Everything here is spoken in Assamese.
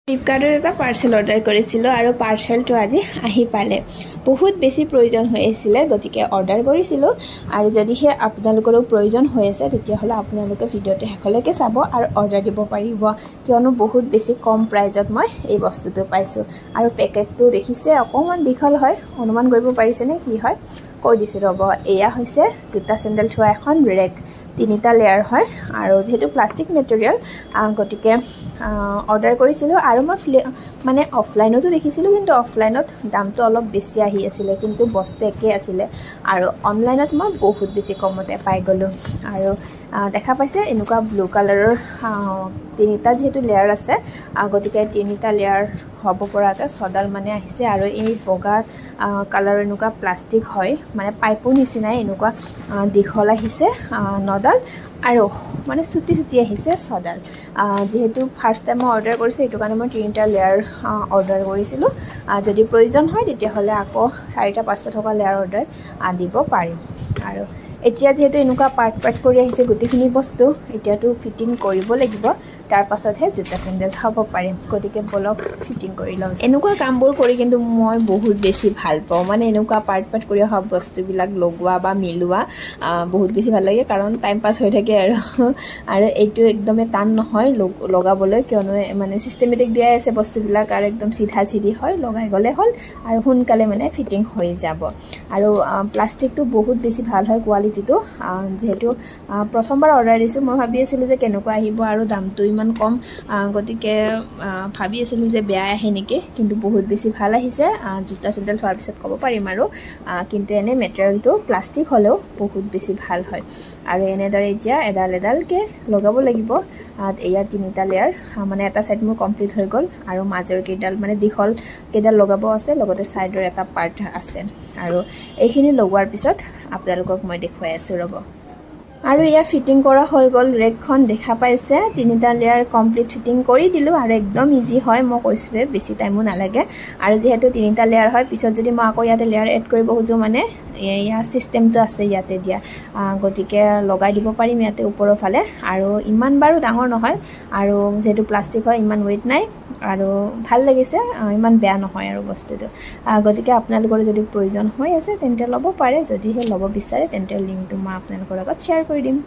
ফ্লিপকাৰ্টত এটা পাৰ্চেল অৰ্ডাৰ কৰিছিলোঁ আৰু পাৰ্চেলটো আজি আহি পালে। বহুত বেছি প্ৰয়োজন হৈ আছিলে, গতিকে অৰ্ডাৰ কৰিছিলোঁ। আৰু যদিহে আপোনালোকৰো প্ৰয়োজন হৈ আছে তেতিয়াহ'লে আপোনালোকে ভিডিঅ'টো শেষলৈকে চাব আৰু অৰ্ডাৰ দিব পাৰিব, কিয়নো বহুত বেছি কম প্ৰাইজত মই এই বস্তুটো পাইছোঁ। আৰু পেকেটটো দেখিছে অকণমান দীঘল হয়, অনুমান কৰিব পাৰিছেনে কি হয়? কৈ দিছোঁ ৰ'ব। এয়া হৈছে জোতা চেণ্ডেল থোৱা এখন ৰেক, 3টা লেয়াৰ হয় আৰু যিহেতু প্লাষ্টিক মেটেৰিয়েল গতিকে অৰ্ডাৰ কৰিছিলোঁ। আৰু মই মানে অফলাইনতো দেখিছিলোঁ, কিন্তু অফলাইনত দামটো অলপ বেছি আহি আছিলে, কিন্তু বস্তু একেই আছিলে। আৰু অনলাইনত মই বহুত বেছি কমতে পাই গ'লোঁ। আৰু দেখা পাইছে এনেকুৱা ব্লু কালাৰৰ 3টা যিহেতু লেয়াৰ আছে, গতিকে 3টা লেয়াৰ হ'ব পৰাকৈ ছডাল মানে আহিছে। আৰু এই বগা কালাৰৰ এনেকুৱা প্লাষ্টিক হয়, মানে পাইপৰ নিচিনাই এনেকুৱা দীঘল আহিছে 9ডাল আৰু মানে চুটি চুটি আহিছে 6ডাল। যিহেতু ফাৰ্ষ্ট টাইম মই অৰ্ডাৰ কৰিছোঁ, সেইটো কাৰণে মই 3টা লেয়াৰ অৰ্ডাৰ কৰিছিলোঁ। যদি প্ৰয়োজন হয় তেতিয়াহ'লে আকৌ 4টা 5টা থকা লেয়াৰ অৰ্ডাৰ দিব পাৰিম। আৰু এতিয়া যিহেতু এনেকুৱা পাৰ্ট কৰি আহিছে গোটেইখিনি বস্তু, এতিয়াতো ফিটিং কৰিব লাগিব, তাৰ পাছতহে জোতা চেণ্ডেল থ'ব পাৰিম। গতিকে বলক ফিটিং কৰি লওঁ। এনেকুৱা কামবোৰ কৰি কিন্তু মই বহুত বেছি ভাল পাওঁ, মানে এনেকুৱা পাৰ্ট কৰি অহা বস্তুবিলাক লগোৱা বা মিলোৱা বহুত বেছি ভাল লাগে, কাৰণ টাইম পাছ হৈ থাকে। আৰু এইটো একদমেই টান নহয় লগাবলৈ, কিয়নো মানে চিষ্টেমেটিক দিয়াই আছে বস্তুবিলাক আৰু একদম চিধা চিধি হয়, লগাই গ'লে হ'ল আৰু সোনকালে মানে ফিটিং হৈ যাব। আৰু প্লাষ্টিকটো বহুত বেছি ভাল হয় কোৱালিটিটো। যিহেতু প্ৰথমবাৰ অৰ্ডাৰ দিছোঁ, মই ভাবি আছিলোঁ যে কেনেকুৱা আহিব আৰু দামটো ইমান কম, গতিকে ভাবি আছিলোঁ যে বেয়া আহে নেকি, কিন্তু বহুত বেছি ভাল আহিছে। জোতা চেণ্ডেল থোৱাৰ পিছত ক'ব পাৰিম আৰু, কিন্তু এনে মেটেৰিয়েলটো প্লাষ্টিক হ'লেও বহুত বেছি ভাল হয়। আৰু এনেদৰে এতিয়া এডাল এডালকৈ লগাব লাগিব। এয়া 3টা লেয়াৰ, মানে এটা ছাইড মোৰ কমপ্লিট হৈ গ'ল আৰু মাজৰ কেইডাল মানে দীঘল কেইডাল লগাব আছে, লগতে ছাইডৰ এটা পাৰ্ট আছে। আৰু এইখিনি লগোৱাৰ পিছত আপোনালোকক মই দেখুৱাই আছোঁ ৰ'ব। আৰু এয়া ফিটিং কৰা হৈ গ'ল। ৰেকখন দেখা পাইছে, 3টা লেয়াৰ কমপ্লিট ফিটিং কৰি দিলোঁ আৰু একদম ইজি হয়, মই কৈছোঁৱে বেছি টাইমো নালাগে। আৰু যিহেতু 3টা লেয়াৰ হয়, পিছত যদি মই আকৌ ইয়াতে লেয়াৰ এড কৰিব খোজোঁ, মানে ইয়াৰ চিষ্টেমটো আছে ইয়াতে দিয়া, গতিকে লগাই দিব পাৰিম ইয়াতে ওপৰৰ ফালে। আৰু ইমান বাৰু ডাঙৰ নহয়, আৰু যিহেতু প্লাষ্টিক হয় ইমান ৱেইট নাই, আৰু ভাল লাগিছে, ইমান বেয়া নহয় আৰু বস্তুটো। গতিকে আপোনালোকৰ যদি প্ৰয়োজন হৈ আছে তেন্তে ল'ব পাৰে, যদিহে ল'ব বিচাৰে তেন্তে লিংকটো মই আপোনালোকৰ লগত শ্বেয়াৰ কৰি দিম।